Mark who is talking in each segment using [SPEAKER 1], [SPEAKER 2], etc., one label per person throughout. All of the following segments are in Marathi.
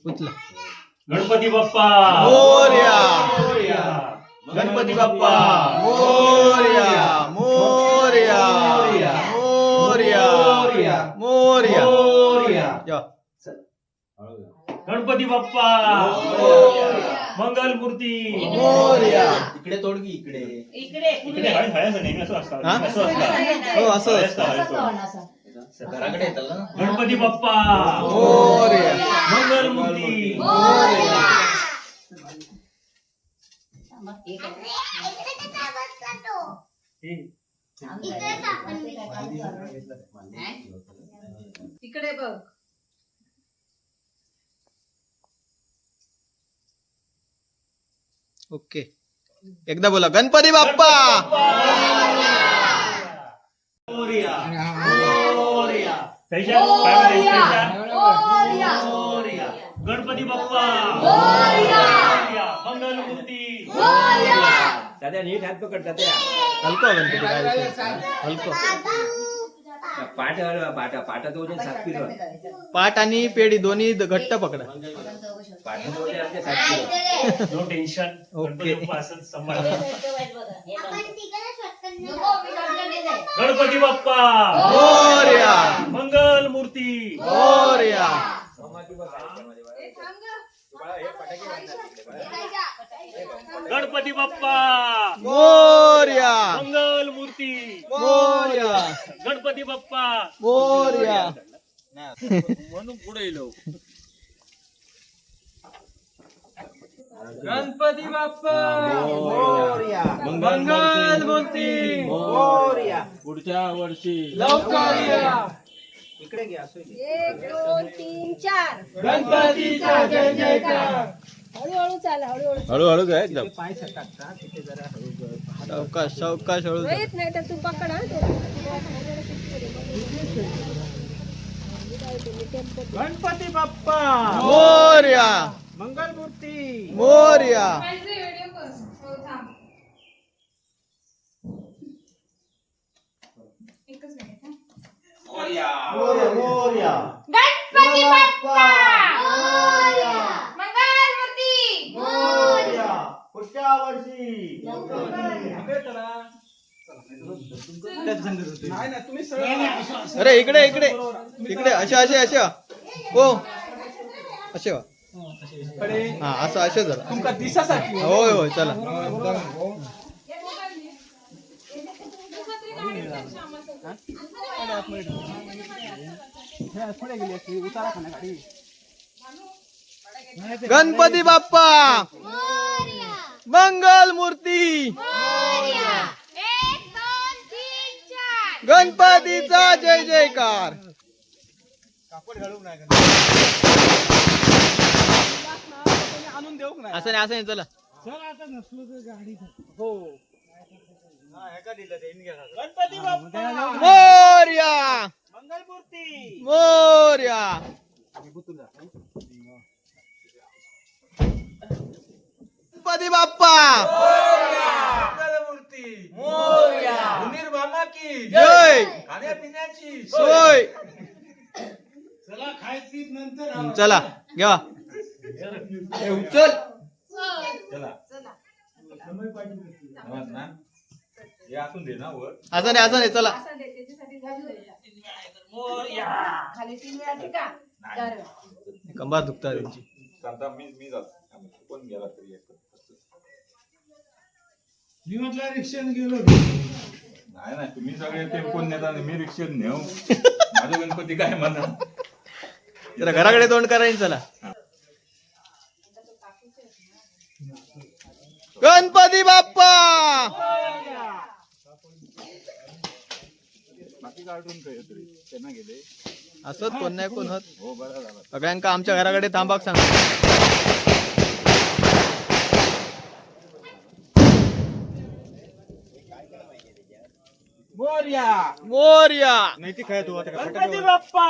[SPEAKER 1] उचला.
[SPEAKER 2] गणपती बाप्पा
[SPEAKER 1] मोरया.
[SPEAKER 2] गणपती बाप्पा
[SPEAKER 1] मोरया. मोरया. मोरया. मोरया. या.
[SPEAKER 2] गणपती बाप्पा मंगल मूर्ती
[SPEAKER 1] मोरया.
[SPEAKER 3] इकडे तोडगी इकडे
[SPEAKER 2] इकडे हळ्याचं नेहमी असं असतं
[SPEAKER 1] हा?
[SPEAKER 2] असं असतं.
[SPEAKER 1] हो असं असतं.
[SPEAKER 3] घराकडे येतात ना.
[SPEAKER 2] गणपती बाप्पा
[SPEAKER 1] मोरया.
[SPEAKER 2] मंगल मूर्ती
[SPEAKER 4] इकडे बघ.
[SPEAKER 1] ओके. एकदा बोला गणपती बाप्पा.
[SPEAKER 2] मोरया. मोरया. कैशा? काय म्हणते? कैशा? मोरया. गणपती बाप्पा मोरया. मंगल मूर्ती
[SPEAKER 3] तात्या नीट हात पकड तात्या.
[SPEAKER 1] हलको गणपती काय विषय? हलको.
[SPEAKER 3] पाटाचं वजन 7 किलो आहे.
[SPEAKER 1] पाट आणि पेढी दोन्ही घट्ट पकडा.
[SPEAKER 3] पाटाचं वजन आमचे 7 kilo.
[SPEAKER 2] No tension. Ganpati Bappa असंच सांभाळा. गणपती बाप्पा
[SPEAKER 1] मोरया.
[SPEAKER 2] मंगल मूर्ती
[SPEAKER 1] मोरया.
[SPEAKER 2] गणपती बाप्पा
[SPEAKER 1] मोरया.
[SPEAKER 2] मंगल मूर्ती
[SPEAKER 1] मोरया.
[SPEAKER 2] गणपती बाप्पा
[SPEAKER 1] मोरया.
[SPEAKER 3] म्हणून पुढे येलो.
[SPEAKER 1] गणपती बाप्पा
[SPEAKER 3] मोरया.
[SPEAKER 1] मंगल मूर्ती
[SPEAKER 3] मोरया. पुढच्या वर्षी
[SPEAKER 1] लवकर या.
[SPEAKER 3] इकडे घ्या. असं घे.
[SPEAKER 4] 1 2 3 4.
[SPEAKER 1] गणपतीचा जय जयकार.
[SPEAKER 4] हळूहळू चाल. हळूहळू.
[SPEAKER 3] हळूहळू घ्या एकदम.
[SPEAKER 1] पाय सटकतात तिथे जरा सावकाश सावकाश हळू.
[SPEAKER 4] माहित नाही तर तू पकड.
[SPEAKER 3] गणपती बाप्पा
[SPEAKER 1] मोरया.
[SPEAKER 3] मंगल मूर्ती
[SPEAKER 1] मोरया.
[SPEAKER 3] मोरया.
[SPEAKER 4] गणपती बाप्पा मंगल मूर्ती
[SPEAKER 3] पुढच्या वर्षी
[SPEAKER 1] अरे इकडे इकडे इकडे अशा अशा अशा हो अशा हा असं असं जरा
[SPEAKER 3] तुमका दिसासाठी
[SPEAKER 1] होय होय चला. गणपती बाप्पा मंगल मूर्ती
[SPEAKER 4] 1 2 3 4.
[SPEAKER 1] गणपतीचा जय जयकार. असं नाही असं नाही चला.
[SPEAKER 3] गणपती बाप्पा
[SPEAKER 1] मोरया.
[SPEAKER 3] मंगल मूर्ती
[SPEAKER 1] मोरया. गणपती बाप्पा
[SPEAKER 3] मंगल मूर्ती
[SPEAKER 1] मोरया.
[SPEAKER 3] उंदीर मामा की
[SPEAKER 1] जय.
[SPEAKER 3] खाण्यापिण्याची
[SPEAKER 1] सोय.
[SPEAKER 3] चला खायची नंतर
[SPEAKER 1] चला घ्या. उचल.
[SPEAKER 3] चला ना हे आतून दे ना वर.
[SPEAKER 1] असं नाही असं नाही चला.
[SPEAKER 4] खाली 3 वेळा टिका.
[SPEAKER 1] कंबार दुखतात त्यांची.
[SPEAKER 3] मी जातो कोण गेला तरी
[SPEAKER 5] मी म्हटलं रिक्षाने गेलो
[SPEAKER 3] नाही नाही तुम्ही सगळे ते कोण नेता मी रिक्षेत नेऊ माझं गणपती काय म्हणा.
[SPEAKER 1] जरा घराकडे तोंड करायचं चला. गणपती बाप्पा
[SPEAKER 3] बाकी काढून काय तरी त्यांना गेले
[SPEAKER 1] असंच कोण नाही कोण होत.
[SPEAKER 3] हो बरा झाला.
[SPEAKER 1] सगळ्यांका आमच्या घराकडे थांबाक सांग.
[SPEAKER 3] मोरया.
[SPEAKER 1] मोरया.
[SPEAKER 3] नैतिक काय तू आता
[SPEAKER 2] गणपती बाप्पा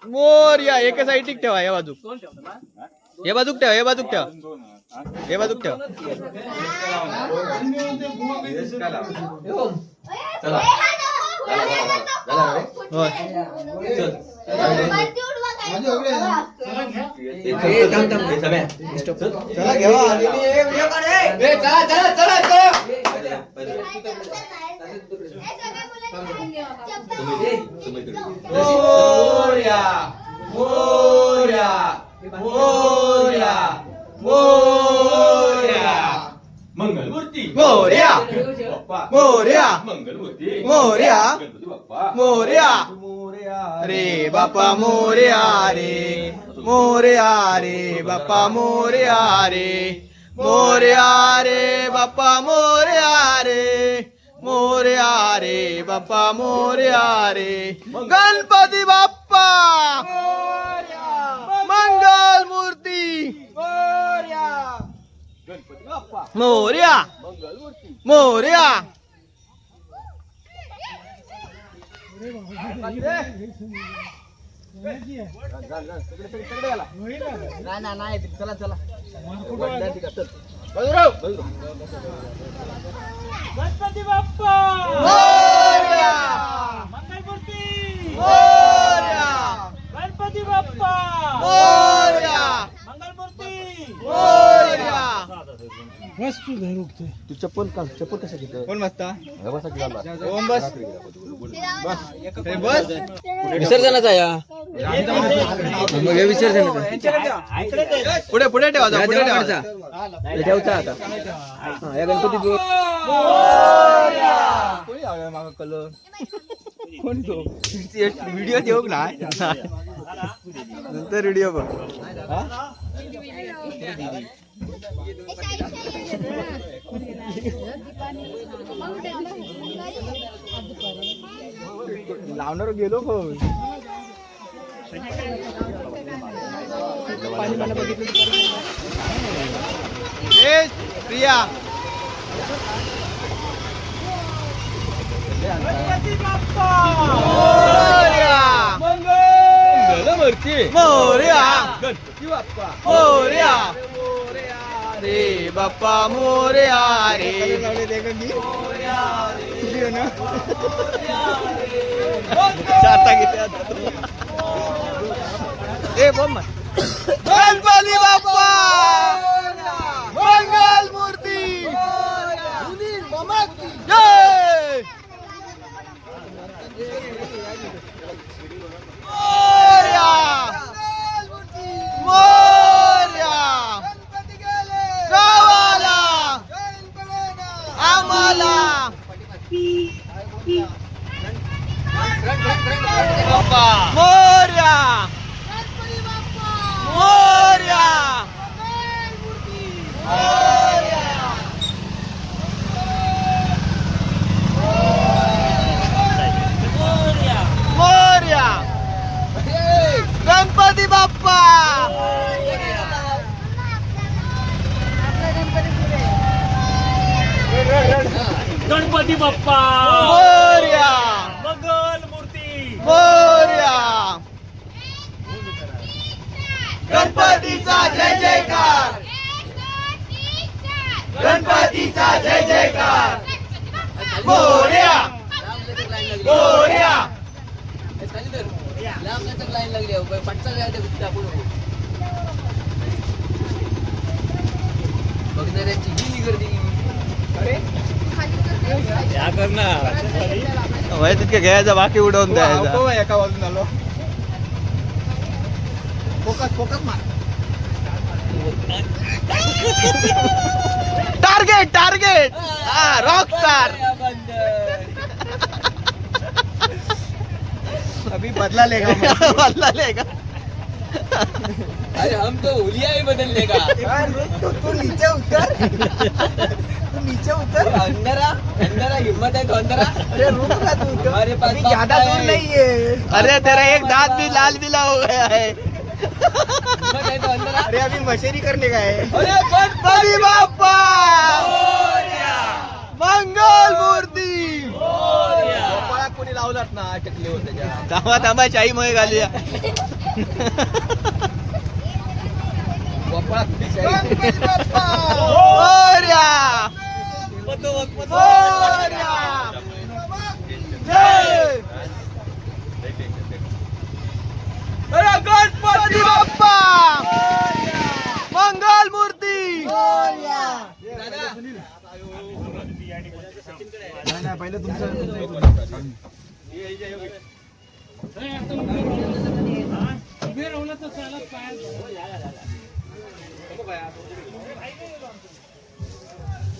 [SPEAKER 1] मोरया. एका साईटिक ठेवा हे बाजूक. हे बाजूक ठेवा हे बाजूक ठेवा हे बाजूक ठेवा. होय चला घेवा मोरया मोरया मोरया मोरया
[SPEAKER 3] मंगलमूर्ती
[SPEAKER 1] मोरया
[SPEAKER 3] बाप्पा
[SPEAKER 1] मोरया
[SPEAKER 3] मंगलमूर्ती
[SPEAKER 1] मोरया
[SPEAKER 3] गणपती बाप्पा
[SPEAKER 1] मोरया रे बापा मोरया रे मोरया रे बापा मोरया रे मोरया रे बापा मोरया रे मोरया रे बापा मोरया रे गणपती बाप्पा मंगल मूर्ती मोरया मोरया
[SPEAKER 2] गणपती बाप्पा
[SPEAKER 1] मोरया
[SPEAKER 2] मंगलमूर्ती
[SPEAKER 1] मोरया
[SPEAKER 2] गणपती बाप्पा
[SPEAKER 1] मोरया
[SPEAKER 2] मंगलमूर्ती
[SPEAKER 1] मोरया
[SPEAKER 5] वस्तू धरुकते
[SPEAKER 1] तू चप्पल काढ चप्पल कशा घेतो कोण बसता ओम बस बस
[SPEAKER 6] विसर्जनाचा या मग हे विसर्जनाचा
[SPEAKER 1] पुढे पुढे ठेवा जा, पुढे ठेवा जा.
[SPEAKER 6] ठेवचा आता हा, या गणपती
[SPEAKER 1] कोणी लावलाय मागं कलर कोण तो व्हिडिओ देऊ ना नंतर व्हिडिओ बघ हा? लावणार गेलो कोण ए प्रिया
[SPEAKER 2] गणपती बाप्पा
[SPEAKER 1] मोरया
[SPEAKER 3] मंगलमूर्ती
[SPEAKER 1] मोरया
[SPEAKER 3] गणपती बाप्पा
[SPEAKER 1] मोरया रे बाप्पा मोरया रे चारता घेते ए बोम गणपती बाप्पा मंगल मूर्ती जय मोरया मोरया गावाला आम्हाला बाप्पा मोरया मोरया मोरया गणपती बाप्पा
[SPEAKER 2] गणपती बाप्पा
[SPEAKER 1] मोरया
[SPEAKER 2] मंगलमूर्ती
[SPEAKER 1] मोरया गणपतीचा जय जयकार गणपतीचा जय जयकार मोरया मोरया
[SPEAKER 6] लाईन लागली पटचा बघणाऱ्यांची ही गर्दी
[SPEAKER 2] या करणार
[SPEAKER 1] वय तितके घ्यायचा बाकी उडवून द्यायचा एका बाजून आलो फोकस फोकस मार टार्गेट टार्गेट रॉक स्टार अभी बदला लेगा बदला लेगा
[SPEAKER 6] अरे हम तो हुलिया ही बदलने का
[SPEAKER 1] तू नीचे उतर तू नीचे उतर
[SPEAKER 6] अंदरा अंदरा हिम्मत है तो अंदरा
[SPEAKER 1] अरे रुक ना तू
[SPEAKER 6] हमारे पास
[SPEAKER 1] ज्यादा दूर नहीं है अरे तेरा एक दांत भी लाल बिला हो गया है
[SPEAKER 6] हिम्मत है तो अंदरा
[SPEAKER 1] अरे अभी मशेरी करने का है अरे गणपती बाप्पा मंगल मूर्ती गोपाळा कोणी लावलात ना अटकले होते थांबा थांबा शाही मोहे घालूया गोपाळा कुठे शाही मोरया मोरया जय अरे गणपती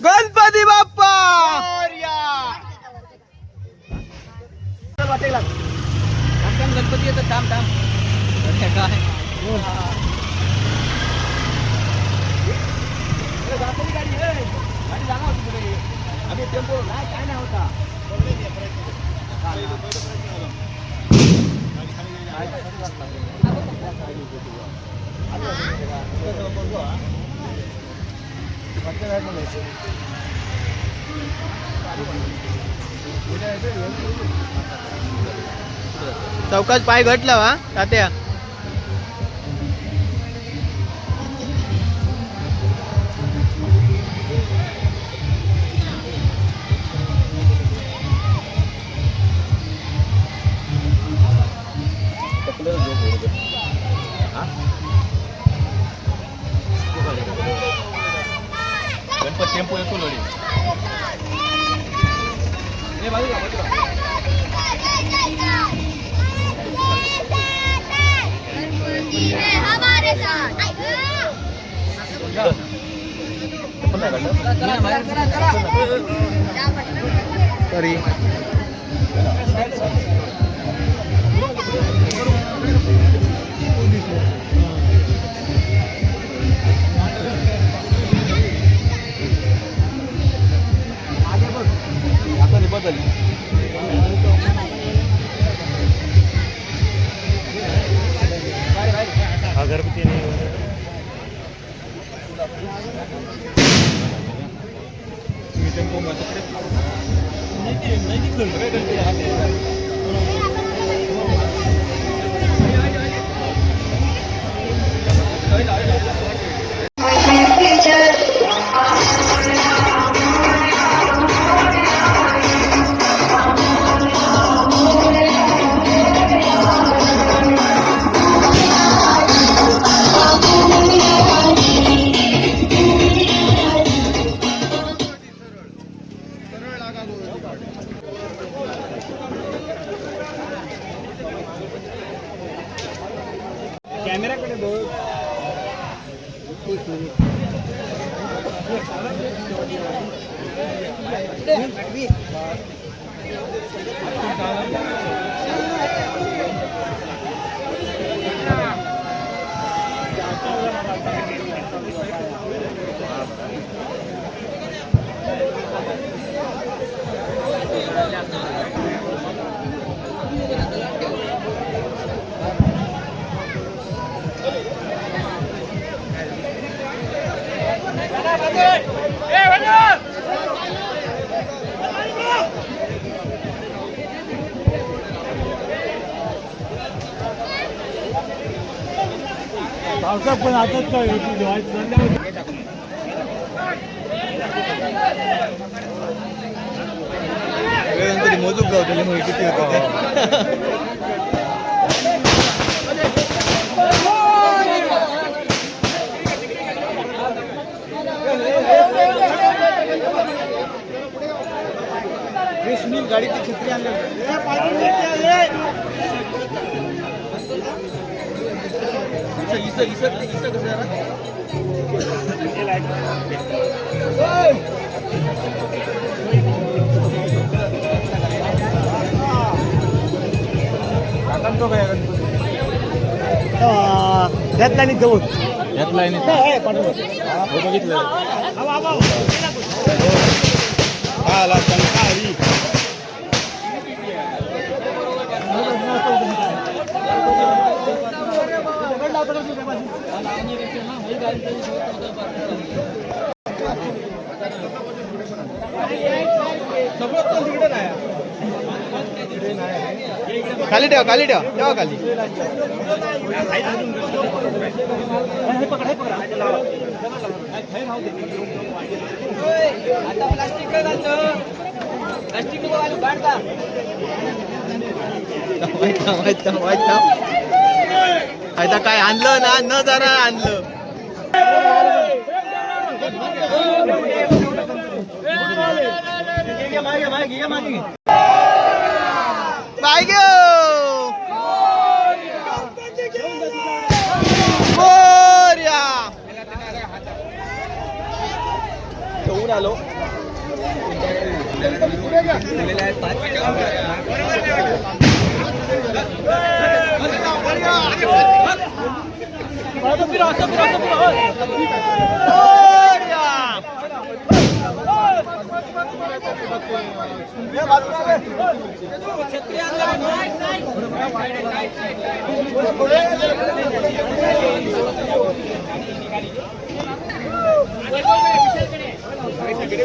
[SPEAKER 1] गणपती बाप्पा
[SPEAKER 6] गणपती येतात थांब थांब आम्ही टेम्पो नाही काय नाही होता
[SPEAKER 1] चौकात पाय घटला वा तात्या.
[SPEAKER 3] गणपती टेम्पो येतो लोडी
[SPEAKER 4] हमारे साथ
[SPEAKER 1] तरी
[SPEAKER 2] अगरबत्ती नाही कॅमेराकडे बघ.
[SPEAKER 5] पावसात पण आताच काय
[SPEAKER 1] गणपती मोजूक गावतले मग किती होते गाडीची छत्री आणली
[SPEAKER 5] त्यातला नाही जवळ
[SPEAKER 1] बघितलं खाली ठेवा ठेवा खाली आता काय आणलं ना न जरा आणलं बाय गो
[SPEAKER 6] आलो.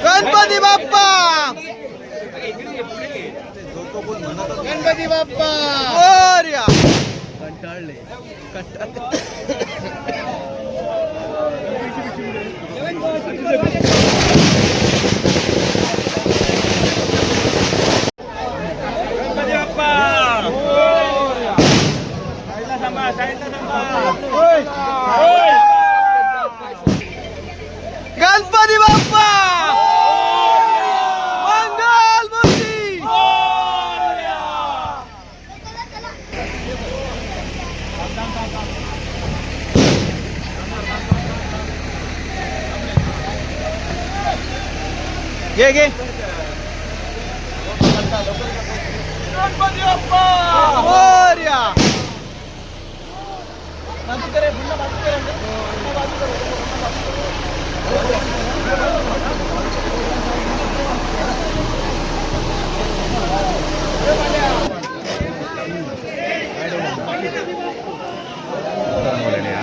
[SPEAKER 1] गणपती बाप्पा गणपती बाप्पा मोरया. गणपती बाप्पा मंगल मूर्ती. घे घे. गणपती बाप्पा मोरया.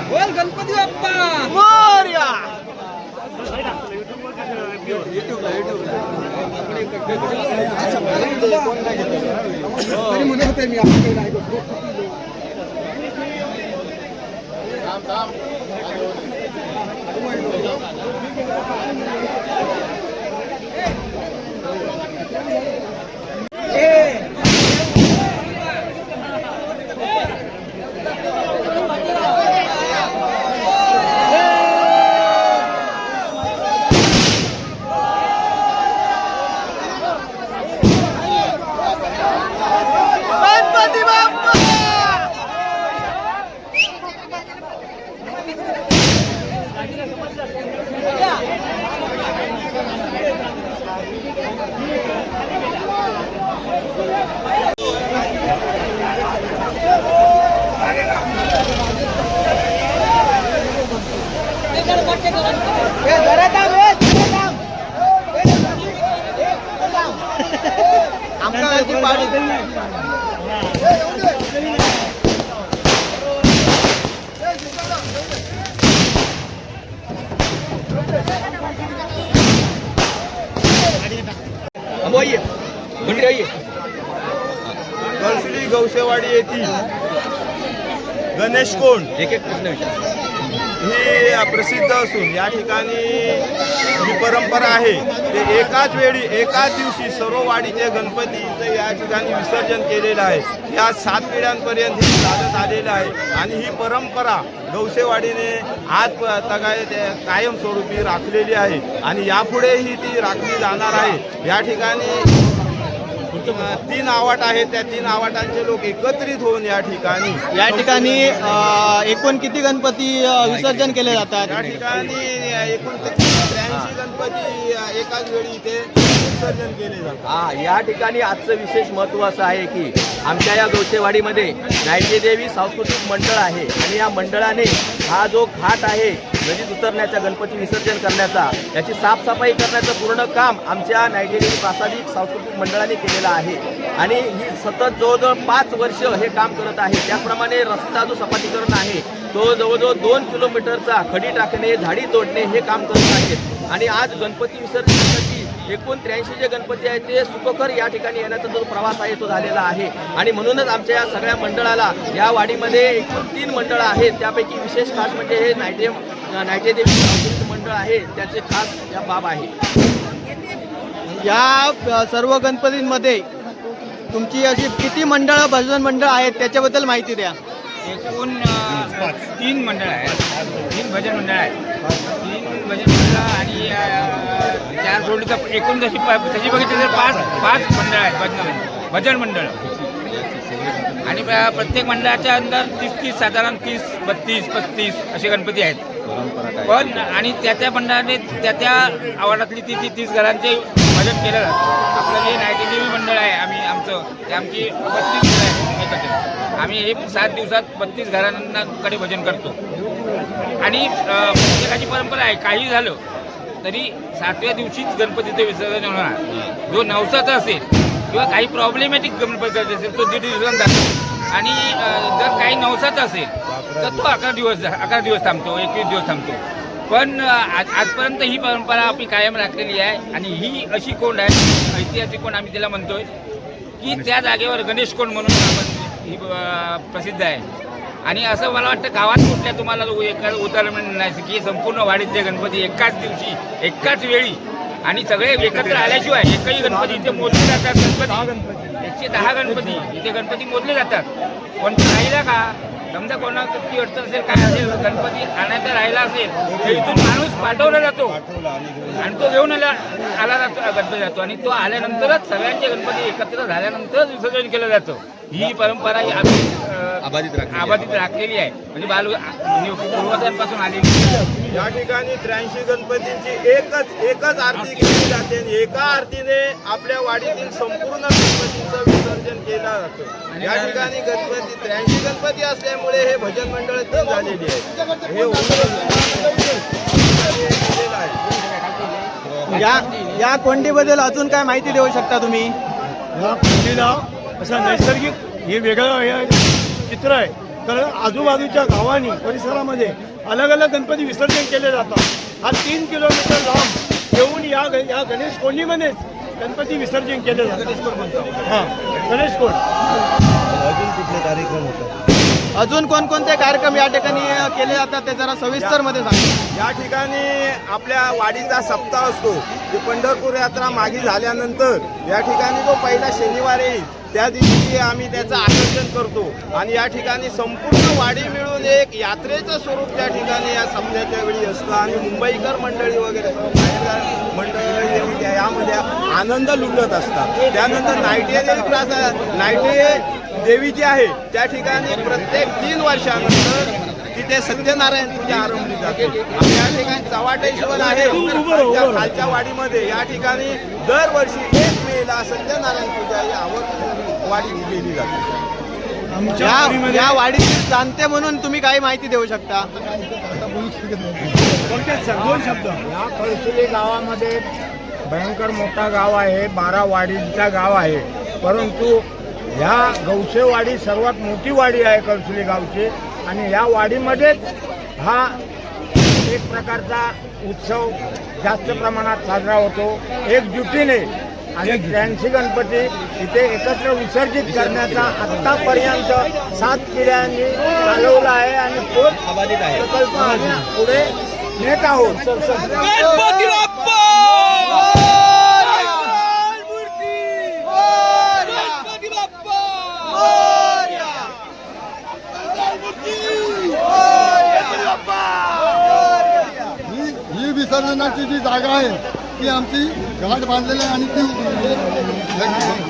[SPEAKER 6] बोल गणपती बाप्पा
[SPEAKER 1] मोरया. गणपती बाप्पा आमच्या पाणी आइए मंदिर आइए.
[SPEAKER 7] कळसुली गौसेवाडी येथील गणेश कोंड
[SPEAKER 1] एक एक प्रश्न विचार.
[SPEAKER 7] ही प्रसिद्ध असून या ठिकाणी जी परंपरा आहे ते एकाच वेळी एकाच दिवशी सर्व वाडीचे गणपती या ठिकाणी विसर्जन केलेलं आहे. या 7 पिढ्यांपर्यंत हे चालत आलेलं आहे आणि ही परंपरा गौसेवाडीने आज कायमस्वरूपी राखलेली आहे आणि यापुढेही ती राखली जाणार आहे. या ठिकाणी 3 आवाट आहेत. त्या 3 आवाटांचे लोक एकत्रित होऊन या ठिकाणी
[SPEAKER 1] एकूण किती गणपती विसर्जन केले जातात?
[SPEAKER 7] या ठिकाणी एकूण 83 गणपती एकाच वेळी इथे विसर्जन केले जातात.
[SPEAKER 6] या ठिकाणी आजचं विशेष महत्त्व असं आहे की आमच्या या गौसेवाडीमध्ये नाट्यदेवी सांस्कृतिक मंडळ आहे आणि या मंडळाने हा जो घाट आहे नदीत उतरण्याचा गणपती विसर्जन करण्याचा याची साफसफाई करण्याचं पूर्ण काम आमच्या नाट्यदेवी प्रासादिक सांस्कृतिक मंडळाने केलेलं आहे आणि ही सतत जवळजवळ 5 वर्ष हे काम करत आहे. त्याप्रमाणे रस्ता जो सपाटीकरण आहे तो जवळजवळ 2 किलोमीटरचा खडी टाकणे झाडी तोडणे हे काम करत आहेत आणि आज गणपती विसर्जनासाठी एकूण 83 जे गणपती आहेत ते सुखकर या ठिकाणी येण्याचा जो प्रवास आहे तो झालेला आहे आणि म्हणूनच आमच्या या सगळ्या मंडळाला या वाडीमध्ये एकूण 3 मंडळं आहेत. त्यापैकी विशेष खास म्हणजे हे नाट्यदेवी सांस्कृतिक मंडळ आहे त्याचे खास या बाब आहे.
[SPEAKER 1] या सर्व गणपतींमध्ये तुमची अशी किती मंडळं भजन मंडळ आहेत त्याच्याबद्दल माहिती द्या.
[SPEAKER 8] एकूण 3 मंडळ आहेत. 3 भजन मंडळ आहेत. 3 भजन मंडळ आणि 4 जोडी तर एकूण तशी बघितली तर 5 मंडळ आहेत भजन मंडळ. आणि प्रत्येक मंडळाच्या अंदर 30 साधारण 30-32-35 असे गणपती आहेत. पण आणि त्या मंडळाने त्या आवाडातली 30 घरांचे भजन केलं जातं. आपलं जे नाईटिंगेल मंडळ आहे आमचं ते आमची 32 घरं आहेत एकत्र. आम्ही हे 7 दिवसात 32 घरांकडे भजन करतो. आणि प्रत्येकाची परंपरा आहे, काही झालं तरी 7व्या दिवशीच गणपतीचं विसर्जन होणार. जो नवसाचा असेल किंवा काही प्रॉब्लेमॅटिक गणपती असेल तो 1.5 दिवसांनी जातो. आणि जर काही नवसाचा असेल तर तो 11 दिवस थांबतो, 21 दिवस थांबतो. पण आजपर्यंत ही परंपरा आपली कायम राखलेली आहे. आणि ही अशी कोंड आहे, ऐतिहासिक कोंड आम्ही तिला म्हणतोय, की त्या जागेवर गणेश कोंड म्हणून आपण ही प्रसिद्ध आहे. आणि असं मला वाटतं गावात कुठल्या तुम्हाला उदाहरण नाही की संपूर्ण वाडीतले गणपती एकाच दिवशी एकाच वेळी आणि सगळे एकत्र आल्याशिवाय एकही गणपती इथे मोजले जातात. 110 गणपती इथे गणपती मोजले जातात. पण राहिला का समजा कोणाला किती अडचण असेल काय असेल गणपती आणायचा राहिला असेल तर इथून माणूस पाठवला जातो आणि तो घेऊन आला जातो गणपती जातो. आणि तो आल्यानंतरच सगळ्यांचे गणपती एकत्र झाल्यानंतरच विसर्जन केलं जातं. ही परंपरा ही आबाधित राखलेली आहे. म्हणजे पूर्वजांपासून आलेली.
[SPEAKER 7] या ठिकाणी 83 गणपतींची एकच आरती केली जाते. एका आरतीने आपल्या वाडीतील संपूर्ण गणपतींचं विसर्जन केलं जातं. या ठिकाणी 83 गणपती असल्यामुळे हे भजन मंडळ झालेली आहे. हे
[SPEAKER 1] या कोंडीबद्दल अजून काय माहिती देऊ शकता तुम्ही?
[SPEAKER 5] या कोंडीला असं नैसर्गिक हे वेगळं हे चित्र आहे. तर आजूबाजूच्या गावांनी परिसरामध्ये अलग अलग गणपती विसर्जन केले जातात. हा 3 किलोमीटर लांब येऊन या गणेश कोंडीमध्येच गणपती विसर्जन केले जातात. हां, गणेश कोंड.
[SPEAKER 6] अजून कुठले कार्यक्रम होतात?
[SPEAKER 1] अजून कोणकोणते कार्यक्रम या ठिकाणी केले जातात ते जरा सविस्तर मध्ये सांगा.
[SPEAKER 7] या ठिकाणी आपल्या वाडीचा सप्ताह असतो. की पंढरपूर यात्रा मागे झाल्यानंतर या ठिकाणी जो पहिला शनिवार येईल त्या दिवशी आम्ही त्याचं आयोजन करतो. आणि या ठिकाणी संपूर्ण वाडी मिळून एक यात्रेचं स्वरूप त्या ठिकाणी या सप्त्याच्या वेळी असतं. आणि मुंबईकर मंडळी वगैरे मंडळी यामध्ये आनंद लुटत असतात. त्यानंतर नाईटे देवी जी आहे त्या ठिकाणी प्रत्येक 3 वर्षानंतर तिथे सत्यनारायण पूजा आरंभली जाते. आणि या ठिकाणी चव्हाटेश्वर आहे खालच्या वाडीमध्ये. या ठिकाणी दरवर्षी 1 मेला सत्यनारायण पूजा ही आवर्जून वाडी केली जाते.
[SPEAKER 1] या वाडीतील जाणते म्हणून तुम्ही काही माहिती देऊ शकता?
[SPEAKER 5] दोन शब्द.
[SPEAKER 9] या कळसुली गावामध्ये भयंकर मोठा गाव आहे, 12 वाडीचा गाव आहे. परंतु ह्या गौसेवाडी सर्वात मोठी वाडी आहे कळसुली गावची. आणि या वाडीमध्येच हा एक प्रकारचा उत्सव जास्त प्रमाणात साजरा होतो एकजुटीने. आणि 83 गणपती इथे एकत्र विसर्जित करण्याचा आत्तापर्यंत 7 पिढ्यांनी चालवला आहे. आणि तो प्रकल्प आम्ही पुढे नेत आहोत.
[SPEAKER 2] गणपती बाप्पा
[SPEAKER 10] ही विसर्जनाची जी जागा आहे ती आमची घाट बांधलेली आहे. आणि ती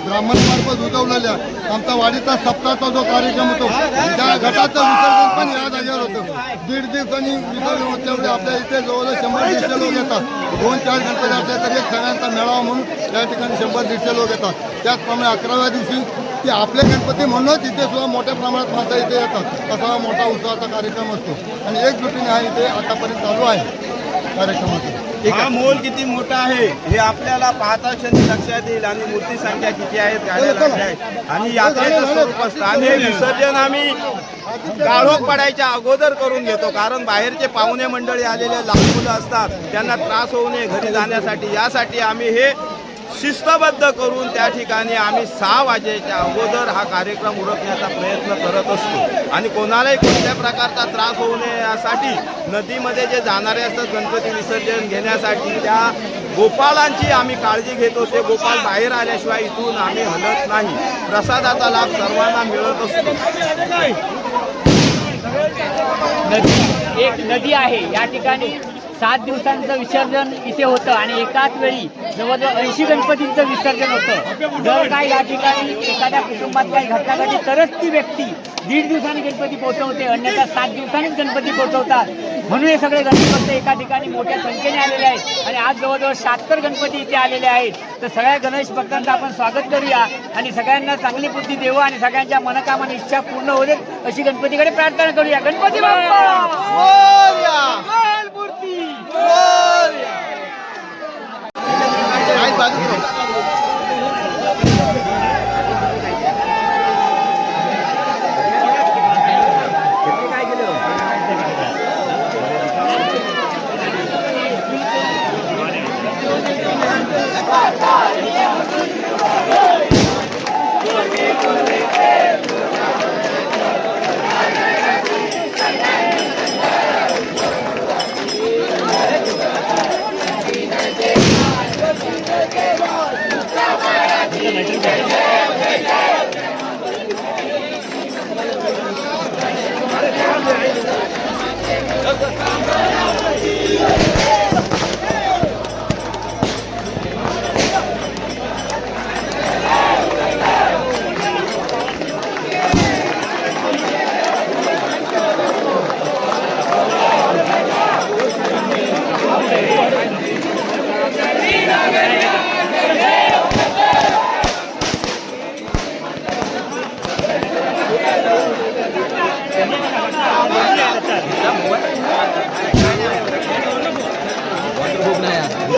[SPEAKER 10] ब्राह्मणामार्फत उजवलेल्या आमचा वाडीचा सप्ताहाचा जो कार्यक्रम होतो त्या घटाचं विसर्जन पण या जागेवर होतं. 1.5 दिवसांनी विसर्जन होत त्यामुळे आपल्या इथे जवळजवळ 100-150 लोक येतात. 2-4 गणपती असले तरी एक सगळ्यांचा मेळावा म्हणून त्या ठिकाणी 100-150 लोक येतात. त्याचप्रमाणे 11व्या दिवशी ते आपले गणपती म्हणूनच इथे सुद्धा मोठ्या प्रमाणात माणसं इथे येतात. असा मोठा उत्सवाचा कार्यक्रम असतो. आणि एकजुटीने हा इथे आतापर्यंत चालू आहे कार्यक्रमाचा.
[SPEAKER 7] हा मोल किती मोठा आहे हे आपल्याला पाहता क्षणी लक्षात येईल. आणि मूर्ती संख्या किती आहेत, गाड्या लागल्या आहेत. आणि यात्रेचं स्वरूप असतं. आणि हे विसर्जन आम्ही काळोख पडायच्या अगोदर करून घेतो. कारण बाहेरचे पाहुणे मंडळी आलेले लहान मुलं असतात, त्यांना त्रास होऊ नये घरी जाण्यासाठी. यासाठी आम्ही हे शिस्तबद्ध करून त्या ठिकाणी आम्ही 6 वाजेच्या अगोदर हा कार्यक्रम उरकण्याचा प्रयत्न करत असतो. आणि कोणालाही कोणत्या प्रकारचा त्रास होऊ नये यासाठी नदीमध्ये जे जाणारे असतात गणपती विसर्जन घेण्यासाठी त्या गोपाळांची आम्ही काळजी घेतो. ते गोपाळ बाहेर आल्याशिवाय इथून आम्ही हलत नाही. प्रसादाचा लाभ सर्वांना मिळत असतो.
[SPEAKER 2] एक नदी आहे या ठिकाणी
[SPEAKER 11] 7 दिवसांचं विसर्जन इथे होतं आणि एकाच वेळी जवळजवळ 80 गणपतींचं विसर्जन होतं. जर काय या ठिकाणी एखाद्या कुटुंबात काही घटना घडली तरच ती व्यक्ती 1.5 दिवसांनी गणपती पोहोचवते, अन्यथा 7 दिवसांनीच गणपती पोहोचवतात. म्हणून हे सगळे गणपती एका ठिकाणी मोठ्या संख्येने आलेले आहेत आणि आज जवळजवळ 76 गणपती इथे आलेले आहेत. तर सगळ्या गणेश भक्तांचं आपण स्वागत करूया आणि सगळ्यांना चांगली बुद्धी देऊ आणि सगळ्यांच्या मनोकामना इच्छा पूर्ण होऊ देत अशी गणपतीकडे प्रार्थना करूया. गणपती बाप्पा मोरया, मंगलमूर्ती मोरया.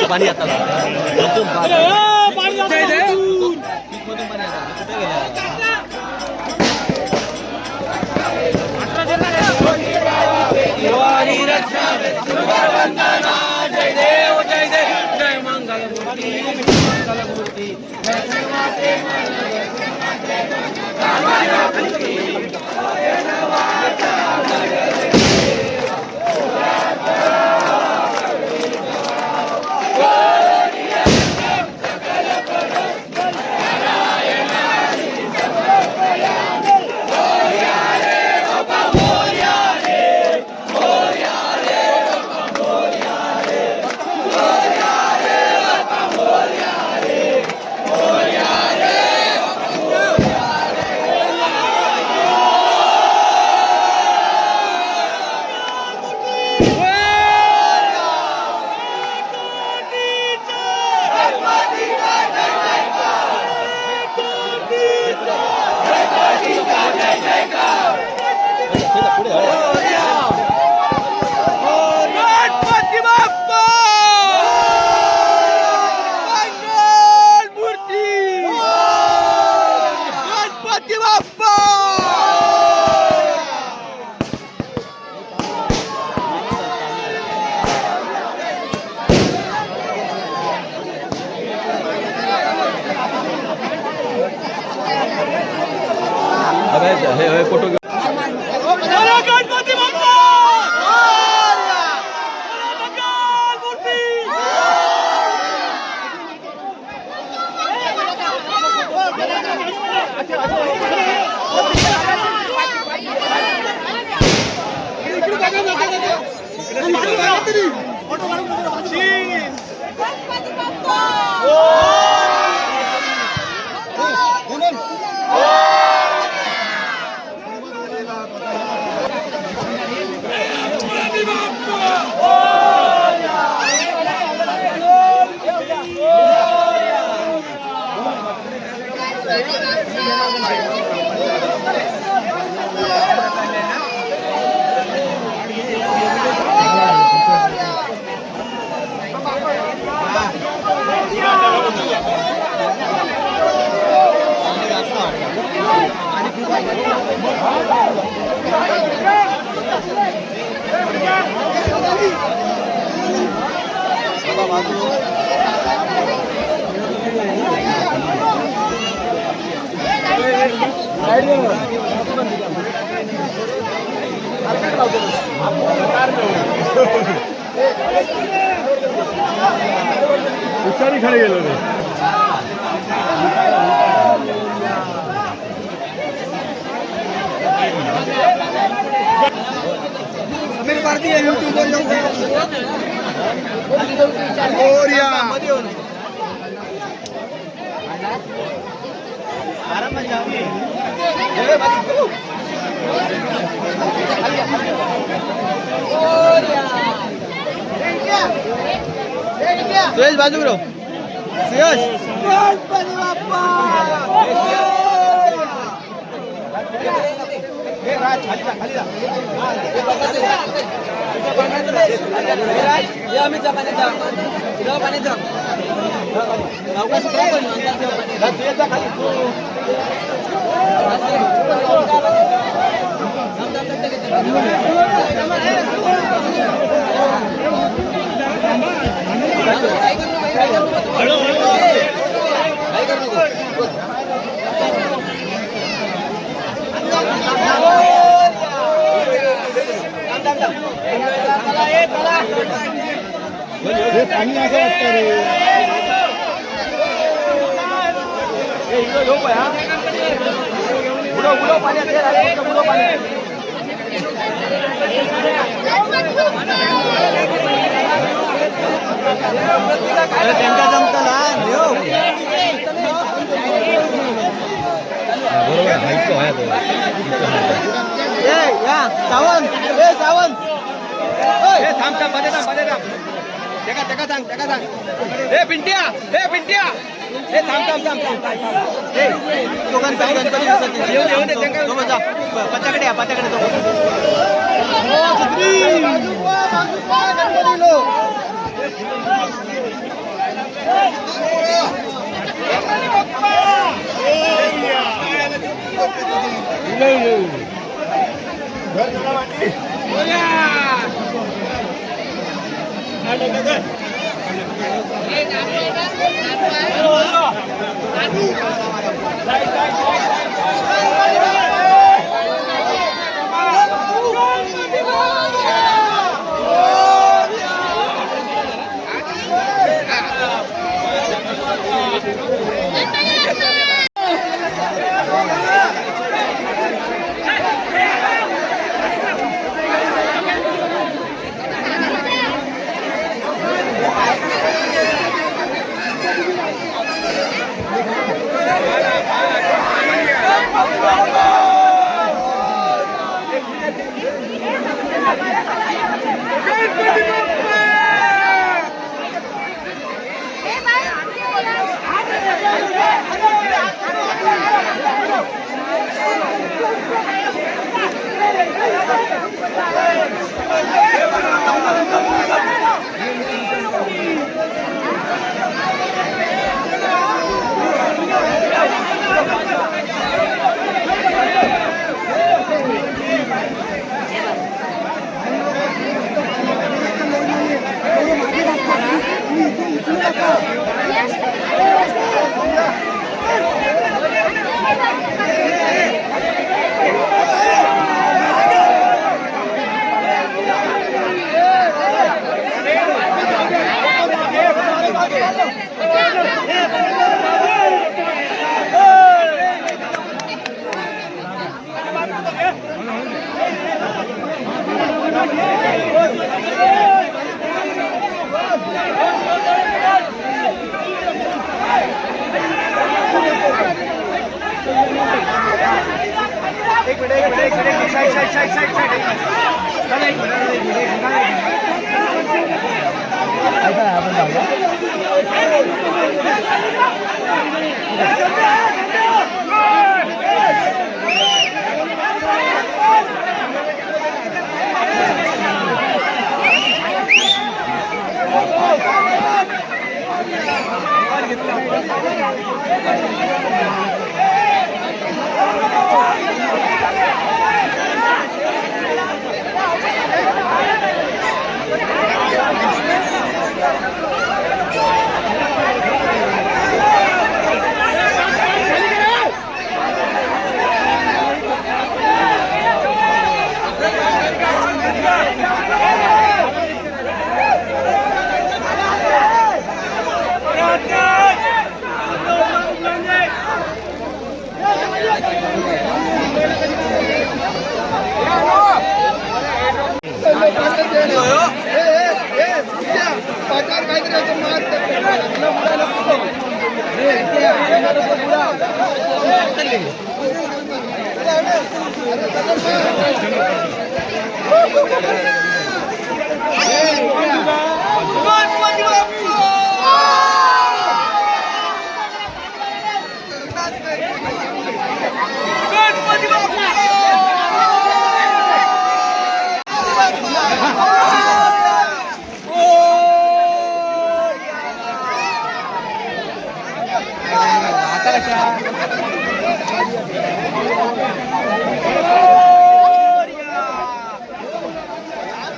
[SPEAKER 6] पाणी आता
[SPEAKER 2] जय देव जय देव जय मंगलमूर्ती मंगलमूर्ती. गणपती बाप्पा मंगलमूर्ती गणपती बाप्पा.
[SPEAKER 6] फोटो
[SPEAKER 2] गणपती बाप्पा मंगलमूर्ती.
[SPEAKER 5] हुशारी खडे गेलो रे.
[SPEAKER 10] समीर भारती यूट्यूबवर
[SPEAKER 1] सुयश बाजू रो सुयश सावंत पिंट्या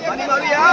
[SPEAKER 2] आणि मारूया.